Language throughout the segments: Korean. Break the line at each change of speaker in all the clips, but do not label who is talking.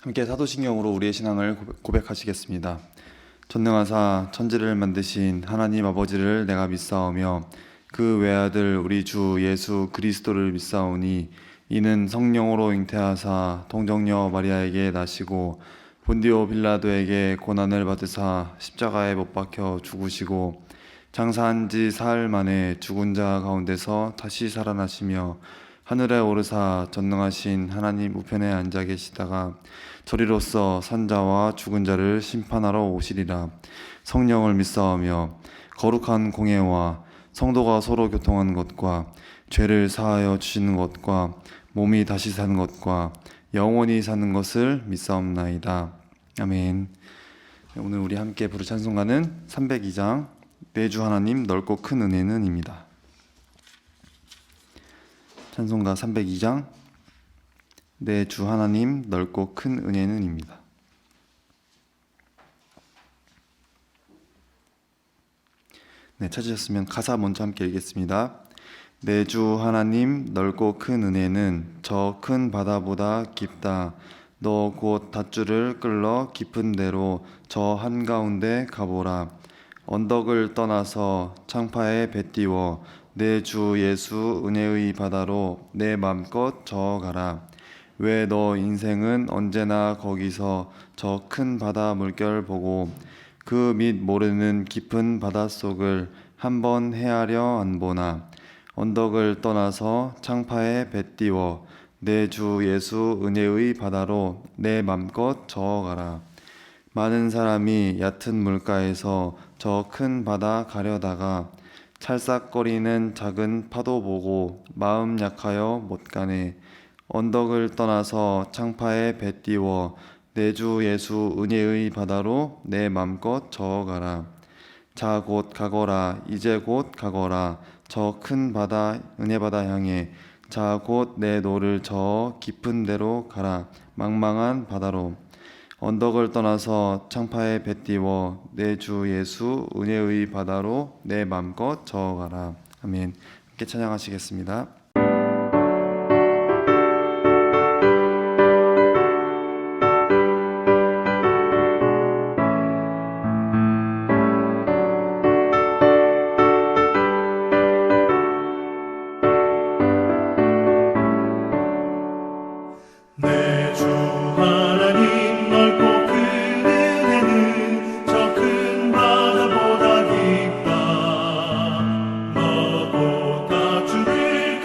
함께 사도신경으로 우리의 신앙을 고백하시겠습니다. 전능하사 천지를 만드신 하나님 아버지를 내가 믿사오며 그 외아들 우리 주 예수 그리스도를 믿사오니 이는 성령으로 잉태하사 동정녀 마리아에게 나시고 본디오 빌라도에게 고난을 받으사 십자가에 못 박혀 죽으시고 장사한 지 사흘 만에 죽은 자 가운데서 다시 살아나시며 하늘에 오르사 전능하신 하나님 우편에 앉아 계시다가 저리로서 산자와 죽은 자를 심판하러 오시리라. 성령을 믿사오며 거룩한 공예와 성도가 서로 교통하는 것과 죄를 사하여 주시는 것과 몸이 다시 사는 것과 영원히 사는 것을 믿사옵나이다. 아멘. 오늘 우리 함께 부를 찬송가는 302장 내 주 하나님 넓고 큰 은혜는 입니다. 찬송가 302장 내 주 하나님 넓고 큰 은혜는 입니다. 네, 찾으셨으면 가사 먼저 함께 읽겠습니다. 내 주 하나님 넓고 큰 은혜는 저 큰 바다보다 깊다. 너 곧 닷줄을 끌러 깊은 데로 저 한가운데 가보라. 언덕을 떠나서 창파에 배 띄워 내 주 예수 은혜의 바다로 내 맘껏 저어가라. 왜 너 인생은 언제나 거기서 저 큰 바다 물결 보고 그 밑 모르는 깊은 바닷속을 한번 헤아려 안 보나. 언덕을 떠나서 창파에 배 띄워 내 주 예수 은혜의 바다로 내 맘껏 저어가라. 많은 사람이 얕은 물가에서 저 큰 바다 가려다가 찰싹거리는 작은 파도 보고 마음 약하여 못 가네. 언덕을 떠나서 창파에 배 띄워 내 주 예수 은혜의 바다로 내 맘껏 저어가라. 자 곧 가거라. 이제 곧 가거라. 저 큰 바다 은혜 바다 향해 자 곧 내 노를 저어 깊은 데로 가라. 망망한 바다로. 언덕을 떠나서 창파에 배 띄워 내 주 예수 은혜의 바다로 내 맘껏 저어가라. 아멘. 함께 찬양하시겠습니다.
내 주 하나님 넓고 큰 은혜는 저 큰 바다보다 깊다. 너 곧 닷줄을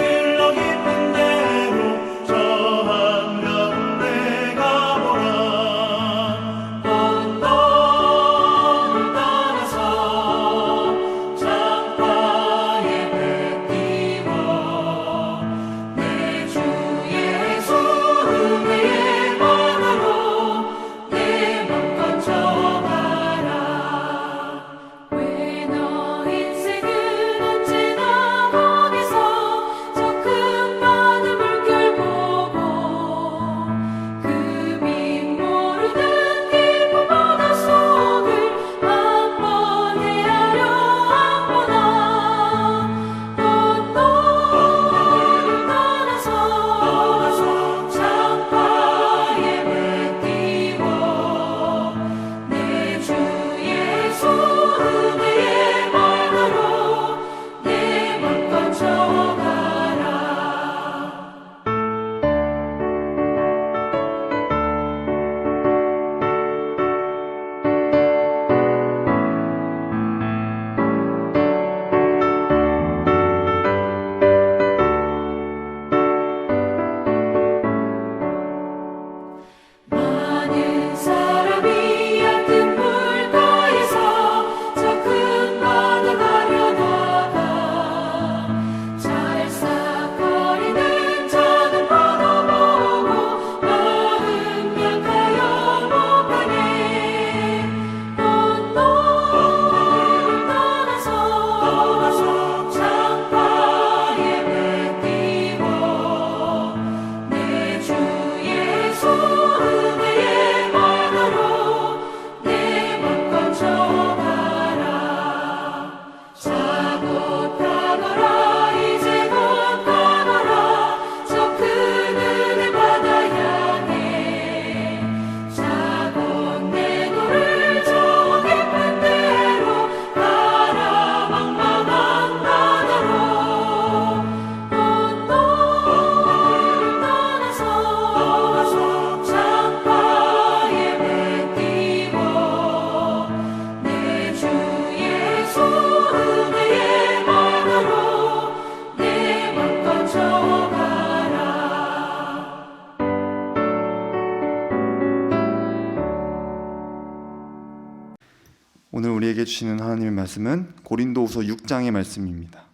오늘 우리에게 주시는 하나님의 말씀은 고린도후서 6장의 말씀입니다.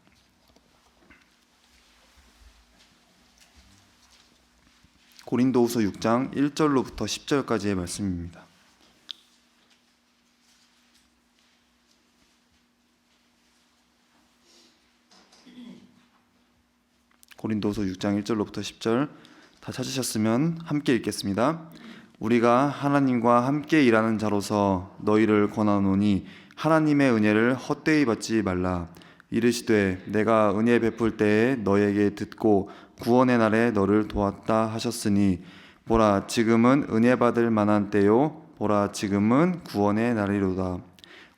고린도후서 6장 1절로부터 10절까지의 말씀입니다. 고린도후서 6장 1절로부터 10절 다 찾으셨으면 함께 읽겠습니다. 우리가 하나님과 함께 일하는 자로서 너희를 권하노니 하나님의 은혜를 헛되이 받지 말라. 이르시되 내가 은혜 베풀 때에 너에게 듣고 구원의 날에 너를 도왔다 하셨으니 보라 지금은 은혜 받을 만한 때요 보라 지금은 구원의 날이로다.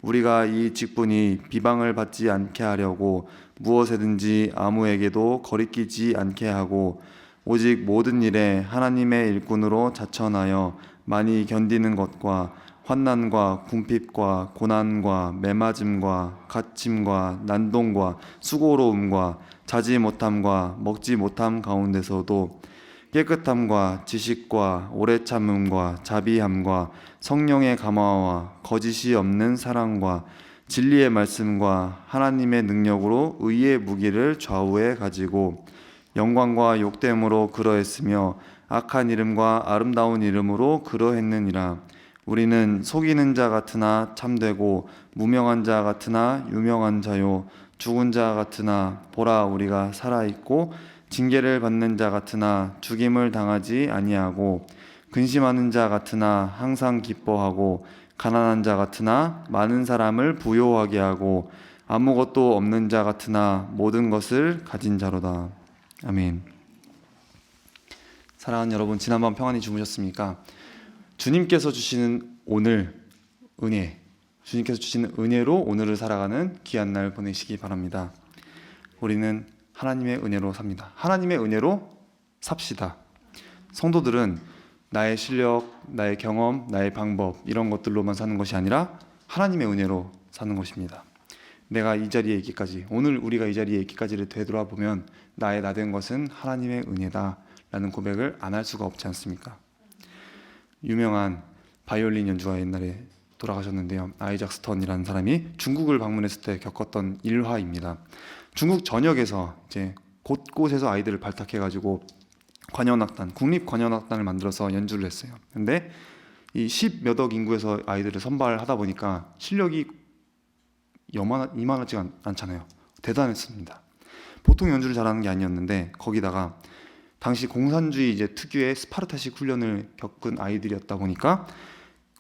우리가 이 직분이 비방을 받지 않게 하려고 무엇에든지 아무에게도 거리끼지 않게 하고 오직 모든 일에 하나님의 일꾼으로 자천하여 많이 견디는 것과 환난과 궁핍과 고난과 매맞음과 갇힘과 난동과 수고로움과 자지 못함과 먹지 못함 가운데서도 깨끗함과 지식과 오래 참음과 자비함과 성령의 감화와 거짓이 없는 사랑과 진리의 말씀과 하나님의 능력으로 의의 무기를 좌우에 가지고 영광과 욕됨으로 그러했으며 악한 이름과 아름다운 이름으로 그러했느니라. 우리는 속이는 자 같으나 참되고 무명한 자 같으나 유명한 자요 죽은 자 같으나 보라 우리가 살아있고 징계를 받는 자 같으나 죽임을 당하지 아니하고 근심하는 자 같으나 항상 기뻐하고 가난한 자 같으나 많은 사람을 부요하게 하고 아무것도 없는 자 같으나 모든 것을 가진 자로다. 아멘. 사랑하는 여러분, 지난밤 평안히 주무셨습니까? 주님께서 주시는 오늘 은혜, 주님께서 주시는 은혜로 오늘을 살아가는 귀한 날 보내시기 바랍니다. 우리는 하나님의 은혜로 삽니다. 하나님의 은혜로 삽시다. 성도들은 나의 실력, 나의 경험, 나의 방법 이런 것들로만 사는 것이 아니라 하나님의 은혜로 사는 것입니다. 내가 이 자리에 있기까지, 오늘 우리가 이 자리에 있기까지를 되돌아보면 나의 나 된 것은 하나님의 은혜다 라는 고백을 안 할 수가 없지 않습니까? 유명한 바이올린 연주가 옛날에 돌아가셨는데요. 아이작 스턴이라는 사람이 중국을 방문했을 때 겪었던 일화입니다. 중국 전역에서 이제 곳곳에서 아이들을 발탁해가지고 관현악단, 국립관현악단을 만들어서 연주를 했어요. 근데 이 10몇억 인구에서 아이들을 선발하다 보니까 실력이 이만하지 않잖아요. 대단했습니다. 보통 연주를 잘하는 게 아니었는데 거기다가 당시 공산주의 이제 특유의 스파르타식 훈련을 겪은 아이들이었다 보니까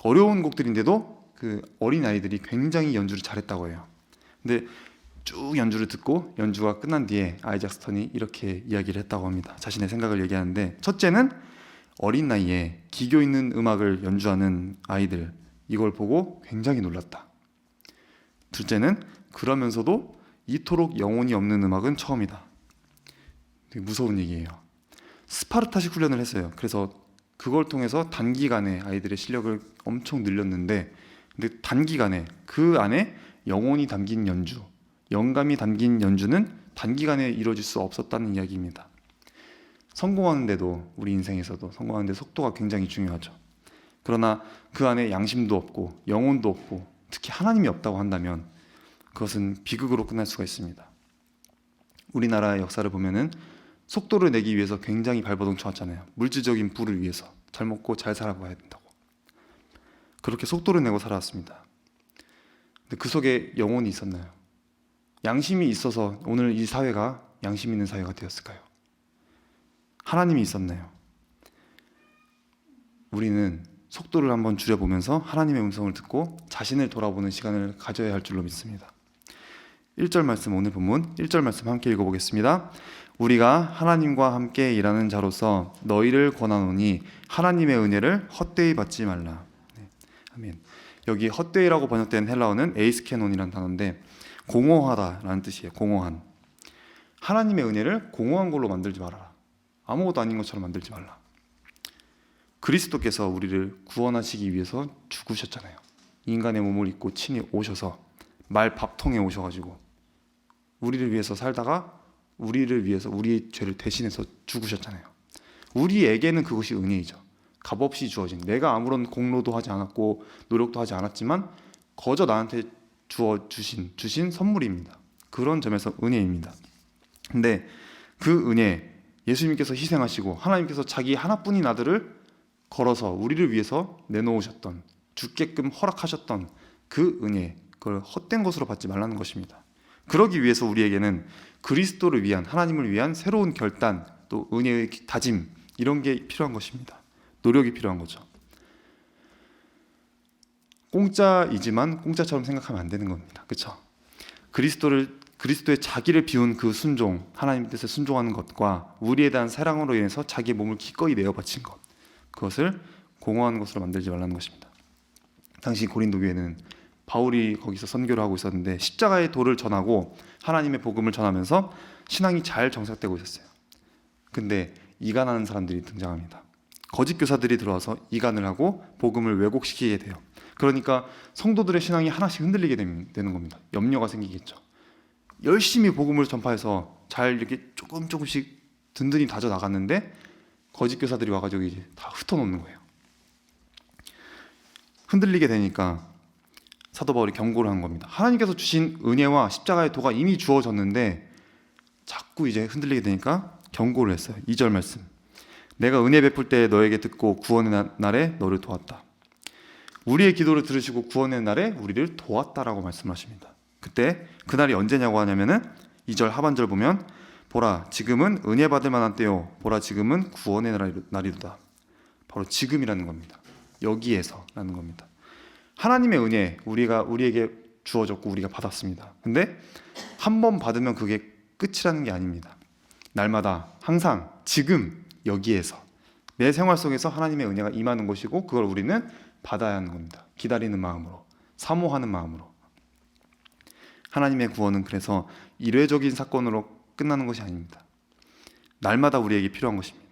어려운 곡들인데도 그 어린 아이들이 굉장히 연주를 잘했다고 해요. 근데 쭉 연주를 듣고 연주가 끝난 뒤에 아이작 스턴이 이렇게 이야기를 했다고 합니다. 자신의 생각을 얘기하는데, 첫째는 어린 나이에 기교 있는 음악을 연주하는 아이들, 이걸 보고 굉장히 놀랐다. 둘째는 그러면서도 이토록 영혼이 없는 음악은 처음이다. 되게 무서운 얘기예요. 스파르타식 훈련을 했어요. 그래서 그걸 통해서 단기간에 아이들의 실력을 엄청 늘렸는데, 근데 단기간에 그 안에 영혼이 담긴 연주, 영감이 담긴 연주는 단기간에 이루어질 수 없었다는 이야기입니다. 성공하는데도, 우리 인생에서도 성공하는데 속도가 굉장히 중요하죠. 그러나 그 안에 양심도 없고 영혼도 없고 특히 하나님이 없다고 한다면 그것은 비극으로 끝날 수가 있습니다. 우리나라의 역사를 보면은 속도를 내기 위해서 굉장히 발버둥쳐왔잖아요. 물질적인 부를 위해서 잘 먹고 잘 살아봐야 된다고. 그렇게 속도를 내고 살아왔습니다. 근데 그 속에 영혼이 있었나요? 양심이 있어서 오늘 이 사회가 양심 있는 사회가 되었을까요? 하나님이 있었나요? 우리는 속도를 한번 줄여보면서 하나님의 음성을 듣고 자신을 돌아보는 시간을 가져야 할 줄로 믿습니다. 1절 말씀, 오늘 본문 1절 말씀 함께 읽어보겠습니다. 우리가 하나님과 함께 일하는 자로서 너희를 권하노니 하나님의 은혜를 헛되이 받지 말라. 네, 아멘. 여기 헛되이라고 번역된 헬라어는 에이스케논이라는 단어인데 공허하다라는 뜻이에요. 공허한. 하나님의 은혜를 공허한 걸로 만들지 말아라. 아무것도 아닌 것처럼 만들지 말라. 그리스도께서 우리를 구원하시기 위해서 죽으셨잖아요. 인간의 몸을 입고 친히 오셔서 말 밥통에 오셔가지고 우리를 위해서 살다가 우리를 위해서 우리의 죄를 대신해서 죽으셨잖아요. 우리에게는 그것이 은혜이죠. 값없이 주어진, 내가 아무런 공로도 하지 않았고 노력도 하지 않았지만 거저 나한테 주신 선물입니다. 그런 점에서 은혜입니다. 근데 그 은혜, 예수님께서 희생하시고 하나님께서 자기 하나뿐인 아들을 걸어서 우리를 위해서 내놓으셨던, 죽게끔 허락하셨던 그 은혜, 그걸 헛된 것으로 받지 말라는 것입니다. 그러기 위해서 우리에게는 그리스도를 위한, 하나님을 위한 새로운 결단, 또 은혜의 다짐, 이런 게 필요한 것입니다. 노력이 필요한 거죠. 공짜이지만 공짜처럼 생각하면 안 되는 겁니다. 그렇죠? 그리스도의 자기를 비운 그 순종, 하나님 뜻에 순종하는 것과 우리에 대한 사랑으로 인해서 자기의 몸을 기꺼이 내어 바친 것, 그것을 공허한 것으로 만들지 말라는 것입니다. 당시 고린도 교회는 바울이 거기서 선교를 하고 있었는데 십자가의 도를 전하고 하나님의 복음을 전하면서 신앙이 잘 정착되고 있었어요. 근데 이간하는 사람들이 등장합니다. 거짓 교사들이 들어와서 이간을 하고 복음을 왜곡시키게 돼요. 그러니까 성도들의 신앙이 하나씩 흔들리게 되는 겁니다. 염려가 생기겠죠. 열심히 복음을 전파해서 잘 이렇게 조금씩 든든히 다져 나갔는데 거짓 교사들이 와가지고 이제 다 흩어놓는 거예요. 흔들리게 되니까 사도 바울이 경고를 한 겁니다. 하나님께서 주신 은혜와 십자가의 도가 이미 주어졌는데 자꾸 이제 흔들리게 되니까 경고를 했어요. 2절 말씀. 내가 은혜 베풀 때 너에게 듣고 구원의 날에 너를 도왔다. 우리의 기도를 들으시고 구원의 날에 우리를 도왔다라고 말씀하십니다. 그때 그날이 언제냐고 하냐면은 2절 하반절 보면 보라 지금은 은혜 받을 만한 때요 보라 지금은 구원의 날이로다. 바로 지금이라는 겁니다. 여기에서라는 겁니다. 하나님의 은혜 우리에게 주어졌고 우리가 받았습니다. 근데 한 번 받으면 그게 끝이라는 게 아닙니다. 날마다 항상 지금 여기에서 내 생활 속에서 하나님의 은혜가 임하는 것이고 그걸 우리는 받아야 하는 겁니다. 기다리는 마음으로, 사모하는 마음으로. 하나님의 구원은 그래서 일회적인 사건으로 끝나는 것이 아닙니다. 날마다 우리에게 필요한 것입니다.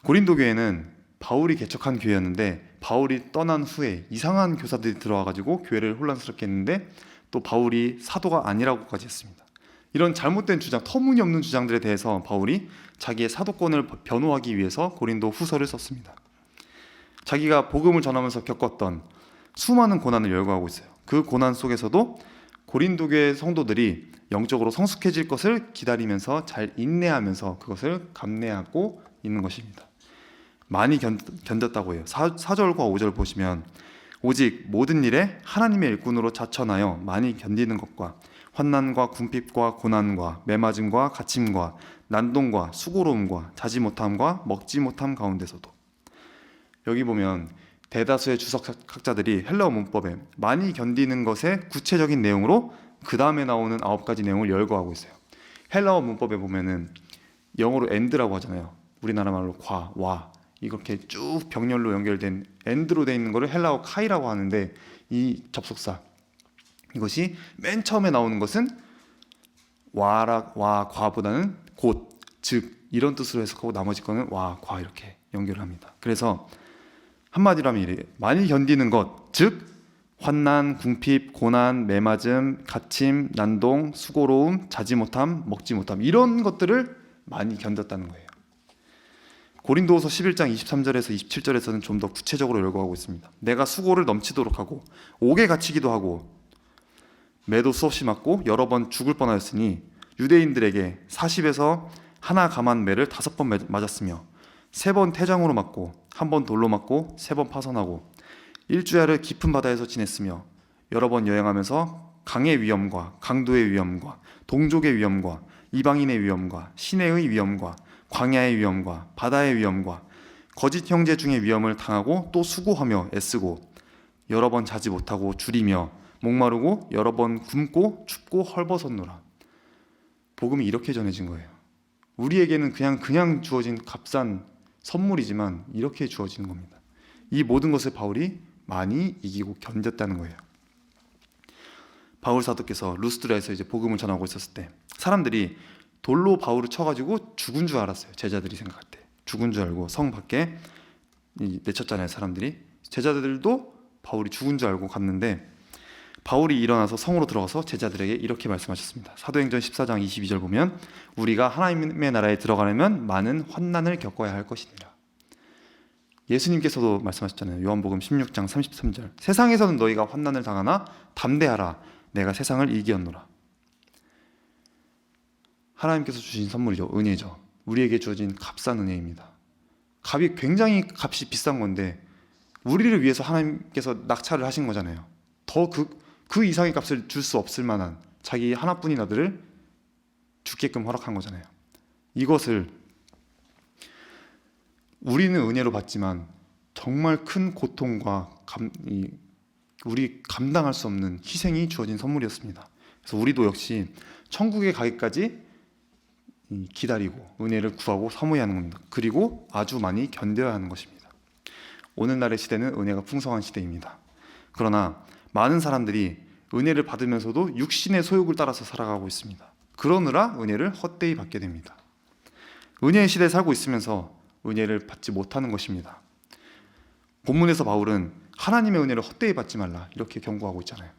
고린도 교회는 바울이 개척한 교회였는데 바울이 떠난 후에 이상한 교사들이 들어와가지고 교회를 혼란스럽게 했는데 또 바울이 사도가 아니라고까지 했습니다. 이런 잘못된 주장, 터무니없는 주장들에 대해서 바울이 자기의 사도권을 변호하기 위해서 고린도 후서를 썼습니다. 자기가 복음을 전하면서 겪었던 수많은 고난을 열거하고 있어요. 그 고난 속에서도 고린도 교회 성도들이 영적으로 성숙해질 것을 기다리면서 잘 인내하면서 그것을 감내하고 있는 것입니다. 많이 견뎠다고 해요. 4절과 5절 보시면 오직 모든 일에 하나님의 일꾼으로 자천하여 많이 견디는 것과 환난과 궁핍과 고난과 매맞음과 갇힘과 난동과 수고로움과 자지 못함과 먹지 못함 가운데서도 여기 보면 대다수의 주석학자들이 헬라어 문법에 많이 견디는 것의 구체적인 내용으로 그 다음에 나오는 9가지 내용을 열거하고 있어요. 헬라어 문법에 보면은 영어로 and라고 하잖아요. 우리나라 말로 과, 와 이렇게 쭉 병렬로 연결된 and로 되어 있는 거를 헬라어 카이라고 하는데 이 접속사 이것이 맨 처음에 나오는 것은 와, 과보다는 곧, 즉 이런 뜻으로 해석하고 나머지 거는 와, 과 이렇게 연결을 합니다. 그래서 한마디로 하면 이래요. 많이 견디는 것, 즉 환난, 궁핍, 고난, 매맞음, 갇힘, 난동, 수고로움, 자지 못함, 먹지 못함 이런 것들을 많이 견뎠다는 거예요. 고린도후서 11장 23절에서 27절에서는 좀 더 구체적으로 열거하고 있습니다. 내가 수고를 넘치도록 하고 옥에 갇히기도 하고 매도 수없이 맞고 여러 번 죽을 뻔하였으니 유대인들에게 40에서 하나 감한 매를 5번 맞았으며 3번 태장으로 맞고 1번 돌로 맞고 3번 파선하고 일주야를 깊은 바다에서 지냈으며 여러 번 여행하면서 강의 위험과 강도의 위험과 동족의 위험과 이방인의 위험과 시내의 위험과 광야의 위험과 바다의 위험과 거짓 형제 중의 위험을 당하고 또 수고하며 애쓰고 여러 번 자지 못하고 줄이며 목마르고 여러 번 굶고 춥고 헐벗었노라. 복음이 이렇게 전해진 거예요. 우리에게는 그냥 주어진 값싼 선물이지만 이렇게 주어지는 겁니다. 이 모든 것을 바울이 많이 이기고 견뎠다는 거예요. 바울 사도께서 루스드라에서 이제 복음을 전하고 있었을 때 사람들이 돌로 바울을 쳐가지고 죽은 줄 알았어요. 제자들이 생각할 때 죽은 줄 알고 성 밖에 내쳤잖아요. 사람들이 제자들도 바울이 죽은 줄 알고 갔는데 바울이 일어나서 성으로 들어가서 제자들에게 이렇게 말씀하셨습니다. 사도행전 14장 22절 보면 우리가 하나님의 나라에 들어가려면 많은 환난을 겪어야 할 것이니라. 예수님께서도 말씀하셨잖아요. 요한복음 16장 33절. 세상에서는 너희가 환난을 당하나 담대하라. 내가 세상을 이기었노라. 하나님께서 주신 선물이죠. 은혜죠. 우리에게 주어진 값싼 은혜입니다. 굉장히 값이 비싼 건데 우리를 위해서 하나님께서 낙찰을 하신 거잖아요. 더 그 이상의 값을 줄 수 없을 만한 자기 하나뿐인 아들을 죽게끔 허락한 거잖아요. 이것을 우리는 은혜로 받지만 정말 큰 고통과 우리 감당할 수 없는 희생이 주어진 선물이었습니다. 그래서 우리도 역시 천국에 가기까지 기다리고 은혜를 구하고 사모해야 하는 겁니다. 그리고 아주 많이 견뎌야 하는 것입니다. 오늘날의 시대는 은혜가 풍성한 시대입니다. 그러나 많은 사람들이 은혜를 받으면서도 육신의 소욕을 따라서 살아가고 있습니다. 그러느라 은혜를 헛되이 받게 됩니다. 은혜의 시대에 살고 있으면서 은혜를 받지 못하는 것입니다. 본문에서 바울은 하나님의 은혜를 헛되이 받지 말라 이렇게 경고하고 있잖아요.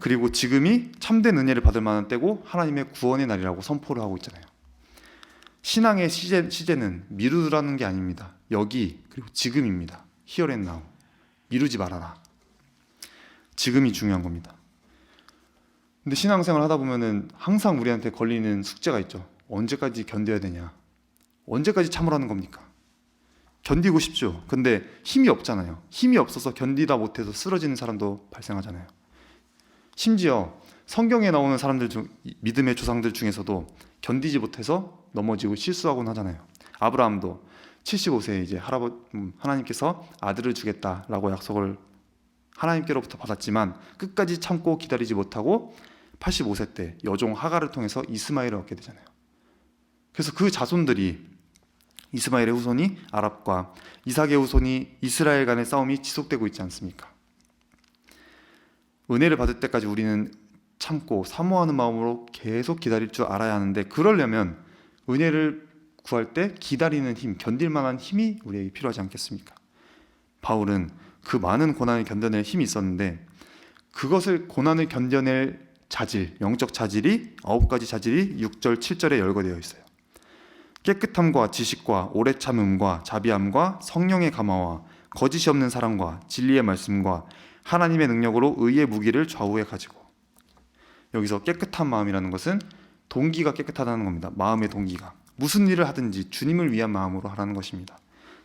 그리고 지금이 참된 은혜를 받을 만한 때고 하나님의 구원의 날이라고 선포를 하고 있잖아요. 신앙의 시제는 미루라는 게 아닙니다. 여기 그리고 지금입니다. Here and now. 미루지 말아라. 지금이 중요한 겁니다. 근데 신앙생활 하다 보면은 항상 우리한테 걸리는 숙제가 있죠. 언제까지 견뎌야 되냐? 언제까지 참으라는 겁니까? 견디고 싶죠. 근데 힘이 없잖아요. 힘이 없어서 견디다 못해서 쓰러지는 사람도 발생하잖아요. 심지어 성경에 나오는 사람들 중 믿음의 조상들 중에서도 견디지 못해서 넘어지고 실수하곤 하잖아요. 아브라함도 75세에 이제 하나님께서 아들을 주겠다라고 약속을 하나님께로부터 받았지만 끝까지 참고 기다리지 못하고 85세 때 여종 하갈을 통해서 이스마엘을 얻게 되잖아요. 그래서 그 자손들이 이스마엘의 후손이 아랍과 이삭의 후손이 이스라엘 간의 싸움이 지속되고 있지 않습니까? 은혜를 받을 때까지 우리는 참고 사모하는 마음으로 계속 기다릴 줄 알아야 하는데 그러려면 은혜를 구할 때 기다리는 힘, 견딜 만한 힘이 우리에게 필요하지 않겠습니까? 바울은 그 많은 고난을 견뎌낼 힘이 있었는데 그것을 고난을 견뎌낼 자질, 영적 자질이 9가지 자질이 6절, 7절에 열거되어 있어요. 깨끗함과 지식과 오래 참음과 자비함과 성령의 감화와 거짓이 없는 사랑과 진리의 말씀과 하나님의 능력으로 의의 무기를 좌우에 가지고. 여기서 깨끗한 마음이라는 것은 동기가 깨끗하다는 겁니다. 마음의 동기가 무슨 일을 하든지 주님을 위한 마음으로 하라는 것입니다.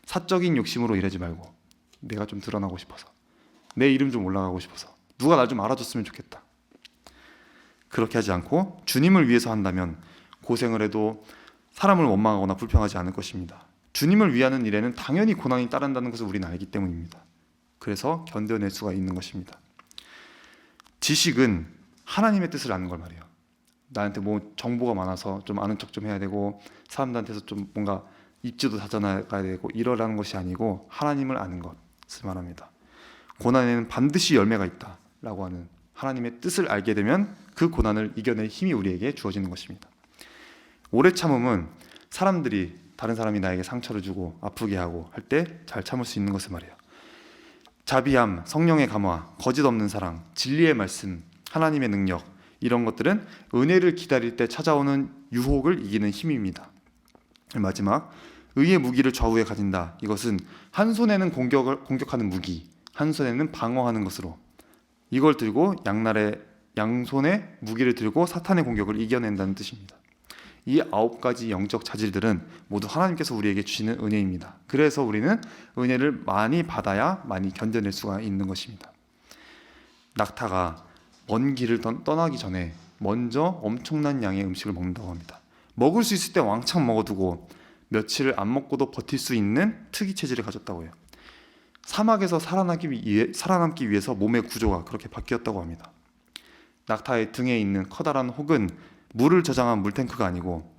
사적인 욕심으로 일하지 말고 내가 좀 드러나고 싶어서, 내 이름 좀 올라가고 싶어서, 누가 날 좀 알아줬으면 좋겠다. 그렇게 하지 않고 주님을 위해서 한다면 고생을 해도 사람을 원망하거나 불평하지 않을 것입니다. 주님을 위하는 일에는 당연히 고난이 따른다는 것을 우리는 알기 때문입니다. 그래서 견뎌낼 수가 있는 것입니다. 지식은 하나님의 뜻을 아는 걸 말이에요. 나한테 뭐 정보가 많아서 좀 아는 척 좀 해야 되고 사람들한테서 좀 뭔가 입지도 다져나가야 되고 이러라는 것이 아니고 하나님을 아는 것을 말합니다. 고난에는 반드시 열매가 있다라고 하는 하나님의 뜻을 알게 되면 그 고난을 이겨낼 힘이 우리에게 주어지는 것입니다. 오래 참음은 사람들이 다른 사람이 나에게 상처를 주고 아프게 하고 할 때 잘 참을 수 있는 것을 말해요. 자비함, 성령의 감화, 거짓 없는 사랑, 진리의 말씀, 하나님의 능력, 이런 것들은 은혜를 기다릴 때 찾아오는 유혹을 이기는 힘입니다. 마지막, 의의 무기를 좌우에 가진다. 이것은 한 손에는 공격하는 무기, 한 손에는 방어하는 것으로 이걸 들고 양손에 무기를 들고 사탄의 공격을 이겨낸다는 뜻입니다. 이 9가지 영적 자질들은 모두 하나님께서 우리에게 주시는 은혜입니다. 그래서 우리는 은혜를 많이 받아야 많이 견뎌낼 수가 있는 것입니다. 낙타가 먼 길을 떠나기 전에 먼저 엄청난 양의 음식을 먹는다고 합니다. 먹을 수 있을 때 왕창 먹어두고 며칠을 안 먹고도 버틸 수 있는 특이 체질을 가졌다고 해요. 사막에서 살아남기 위해서 몸의 구조가 그렇게 바뀌었다고 합니다. 낙타의 등에 있는 커다란 혹은 물을 저장한 물탱크가 아니고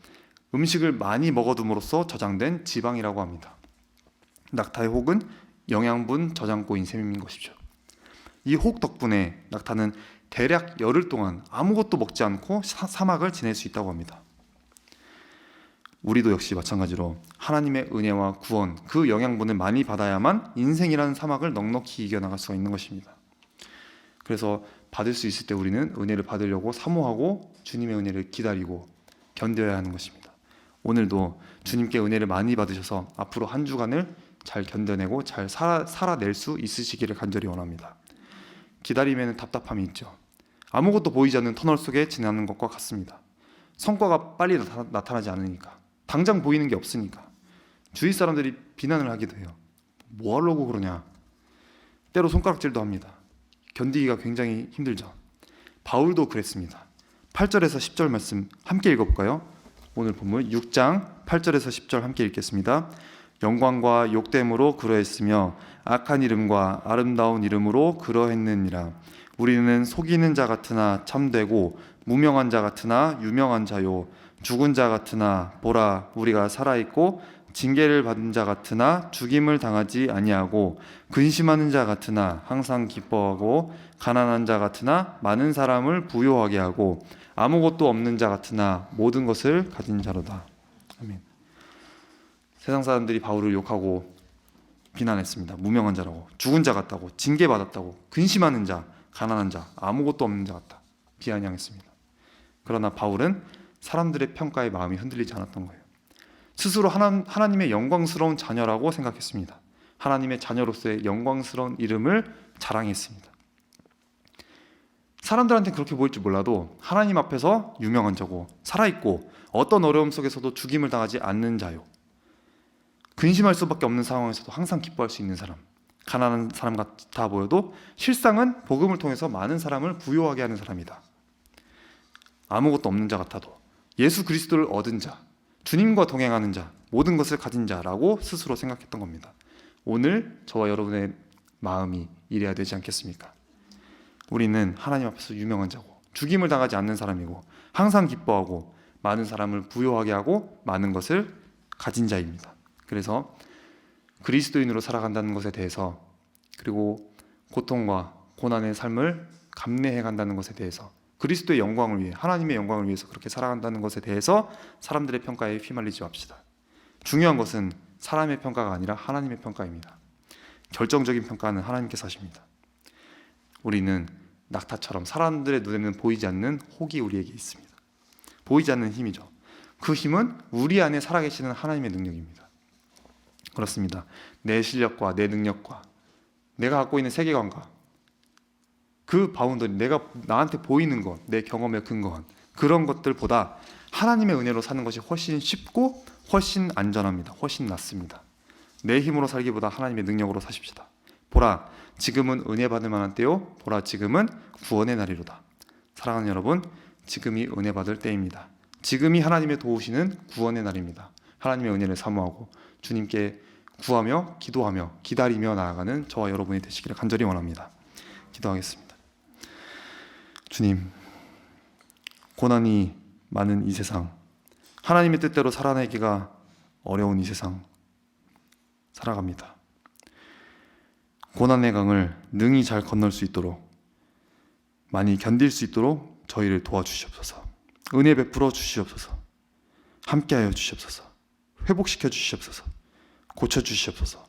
음식을 많이 먹어둠으로써 저장된 지방이라고 합니다. 낙타의 혹은 영양분 저장고인 셈인 것이죠. 이 혹 덕분에 낙타는 대략 열흘 동안 아무것도 먹지 않고 사막을 지낼 수 있다고 합니다. 우리도 역시 마찬가지로 하나님의 은혜와 구원, 그 영양분을 많이 받아야만 인생이라는 사막을 넉넉히 이겨나갈 수가 있는 것입니다. 그래서 받을 수 있을 때 우리는 은혜를 받으려고 사모하고 주님의 은혜를 기다리고 견뎌야 하는 것입니다. 오늘도 주님께 은혜를 많이 받으셔서 앞으로 한 주간을 잘 견뎌내고 잘 살아낼 수 있으시기를 간절히 원합니다. 기다림에는 답답함이 있죠. 아무것도 보이지 않는 터널 속에 지나는 것과 같습니다. 성과가 빨리 나타나지 않으니까, 당장 보이는 게 없으니까 주위 사람들이 비난을 하기도 해요. 뭐 하려고 그러냐. 때로 손가락질도 합니다. 견디기가 굉장히 힘들죠. 바울도 그랬습니다. 8절에서 10절 말씀 함께 읽어볼까요? 오늘 본문 6장 8절에서 10절 함께 읽겠습니다. 영광과 욕됨으로 그러했으며 악한 이름과 아름다운 이름으로 그러했느니라. 우리는 속이는 자 같으나 참되고 무명한 자 같으나 유명한 자요, 죽은 자 같으나 보라 우리가 살아있고 징계를 받은 자 같으나 죽임을 당하지 아니하고 근심하는 자 같으나 항상 기뻐하고 가난한 자 같으나 많은 사람을 부요하게 하고 아무것도 없는 자 같으나 모든 것을 가진 자로다. 아멘. 세상 사람들이 바울을 욕하고 비난했습니다. 무명한 자라고, 죽은 자 같다고, 징계받았다고, 근심하는 자, 가난한 자, 아무것도 없는 자 같다 비아냥했습니다. 그러나 바울은 사람들의 평가에 마음이 흔들리지 않았던 거예요. 스스로 하나님의 영광스러운 자녀라고 생각했습니다. 하나님의 자녀로서의 영광스러운 이름을 자랑했습니다. 사람들한테 그렇게 보일 줄 몰라도 하나님 앞에서 유명한 자고, 살아있고 어떤 어려움 속에서도 죽임을 당하지 않는 자요, 근심할 수밖에 없는 상황에서도 항상 기뻐할 수 있는 사람, 가난한 사람 같아 보여도 실상은 복음을 통해서 많은 사람을 부요하게 하는 사람이다. 아무것도 없는 자 같아도 예수 그리스도를 얻은 자, 주님과 동행하는 자, 모든 것을 가진 자라고 스스로 생각했던 겁니다. 오늘 저와 여러분의 마음이 이래야 되지 않겠습니까? 우리는 하나님 앞에서 유명한 자고, 죽임을 당하지 않는 사람이고, 항상 기뻐하고 많은 사람을 부요하게 하고 많은 것을 가진 자입니다. 그래서 그리스도인으로 살아간다는 것에 대해서, 그리고 고통과 고난의 삶을 감내해 간다는 것에 대해서, 그리스도의 영광을 위해, 하나님의 영광을 위해서 그렇게 살아간다는 것에 대해서 사람들의 평가에 휘말리지 맙시다. 중요한 것은 사람의 평가가 아니라 하나님의 평가입니다. 결정적인 평가는 하나님께서 하십니다. 우리는 낙타처럼 사람들의 눈에는 보이지 않는 혹이 우리에게 있습니다. 보이지 않는 힘이죠. 그 힘은 우리 안에 살아계시는 하나님의 능력입니다. 그렇습니다. 내 실력과 내 능력과 내가 갖고 있는 세계관과 그 바운더리, 내가 나한테 보이는 것, 내 경험에 근거한 그런 것들보다 하나님의 은혜로 사는 것이 훨씬 쉽고 훨씬 안전합니다. 훨씬 낫습니다. 내 힘으로 살기보다 하나님의 능력으로 사십시다. 보라, 지금은 은혜 받을 만한 때요, 보라, 지금은 구원의 날이로다. 사랑하는 여러분, 지금이 은혜 받을 때입니다. 지금이 하나님의 도우시는 구원의 날입니다. 하나님의 은혜를 사모하고 주님께 구하며 기도하며 기다리며 나아가는 저와 여러분이 되시기를 간절히 원합니다. 기도하겠습니다. 주님, 고난이 많은 이 세상, 하나님의 뜻대로 살아내기가 어려운 이 세상 살아갑니다. 고난의 강을 능히 잘 건널 수 있도록, 많이 견딜 수 있도록 저희를 도와주시옵소서. 은혜 베풀어 주시옵소서. 함께하여 주시옵소서. 회복시켜 주시옵소서. 고쳐주시옵소서.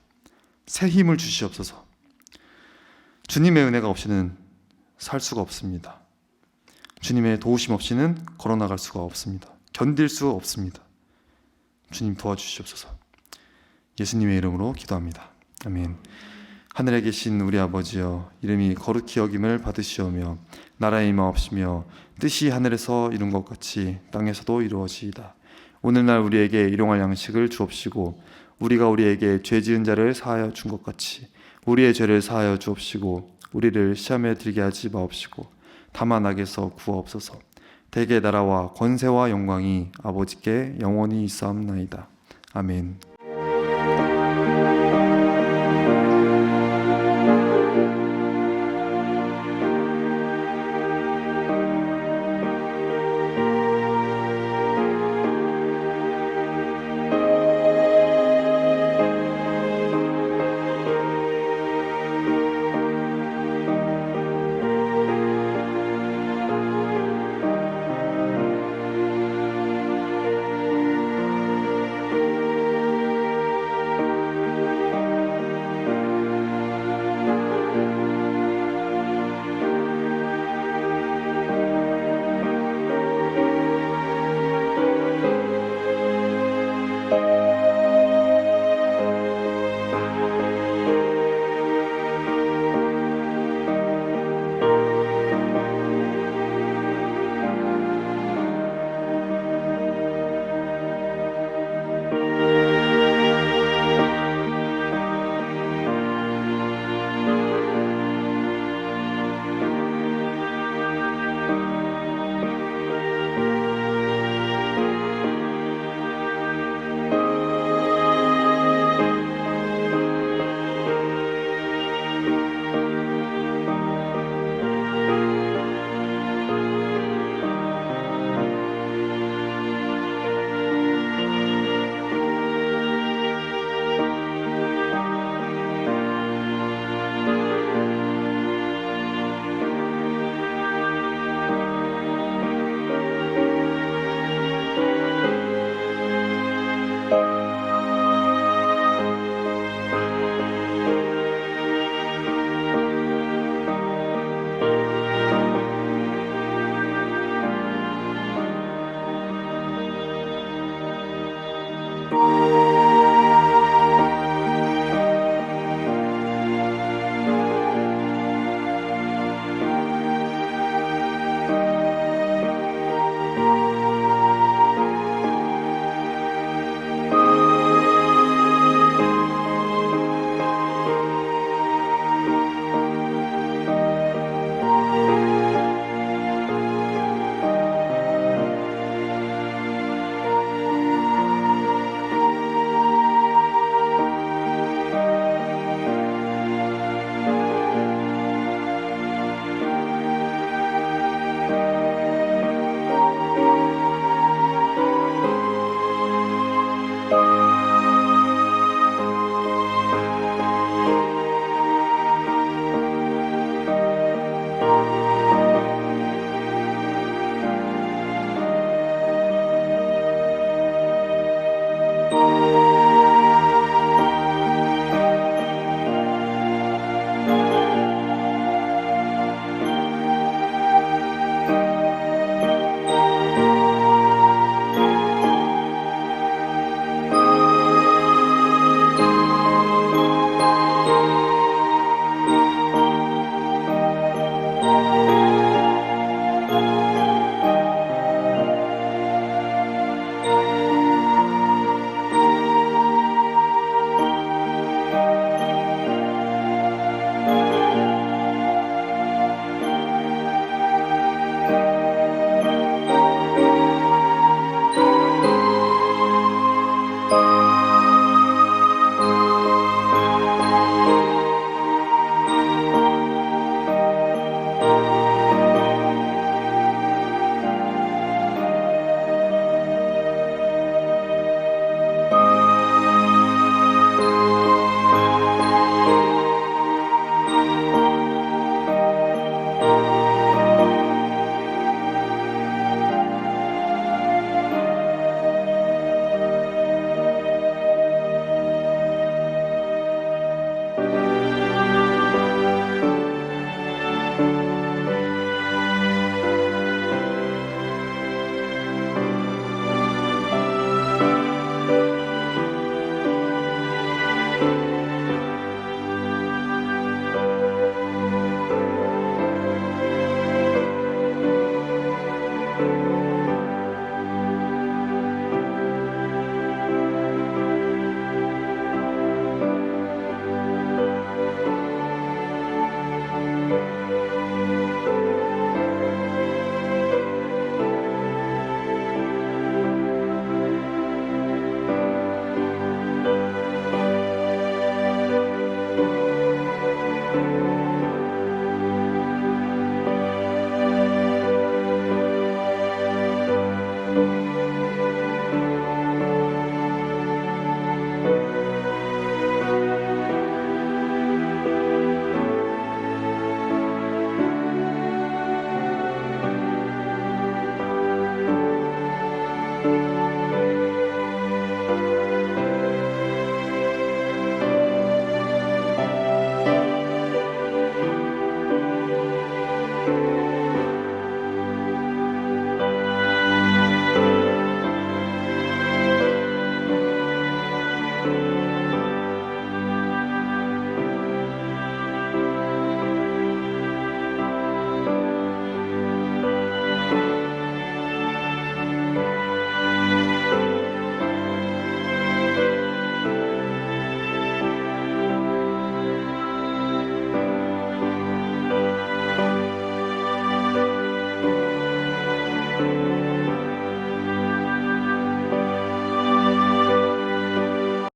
새 힘을 주시옵소서. 주님의 은혜가 없이는 살 수가 없습니다. 주님의 도우심 없이는 걸어나갈 수가 없습니다. 견딜 수 없습니다. 주님 도와주시옵소서. 예수님의 이름으로 기도합니다. 아멘. 하늘에 계신 우리 아버지여, 이름이 거룩히 여김을 받으시오며 나라의 임하옵시며 뜻이 하늘에서 이룬 것 같이 땅에서도 이루어지이다. 오늘날 우리에게 일용할 양식을 주옵시고 우리가 우리에게 죄 지은 자를 사하여 준 것 같이 우리의 죄를 사하여 주옵시고 우리를 시험에 들게 하지 마옵시고 다만 악에서 구하옵소서. 대개 나라와 권세와 영광이 아버지께 영원히 있사옵나이다. 아멘.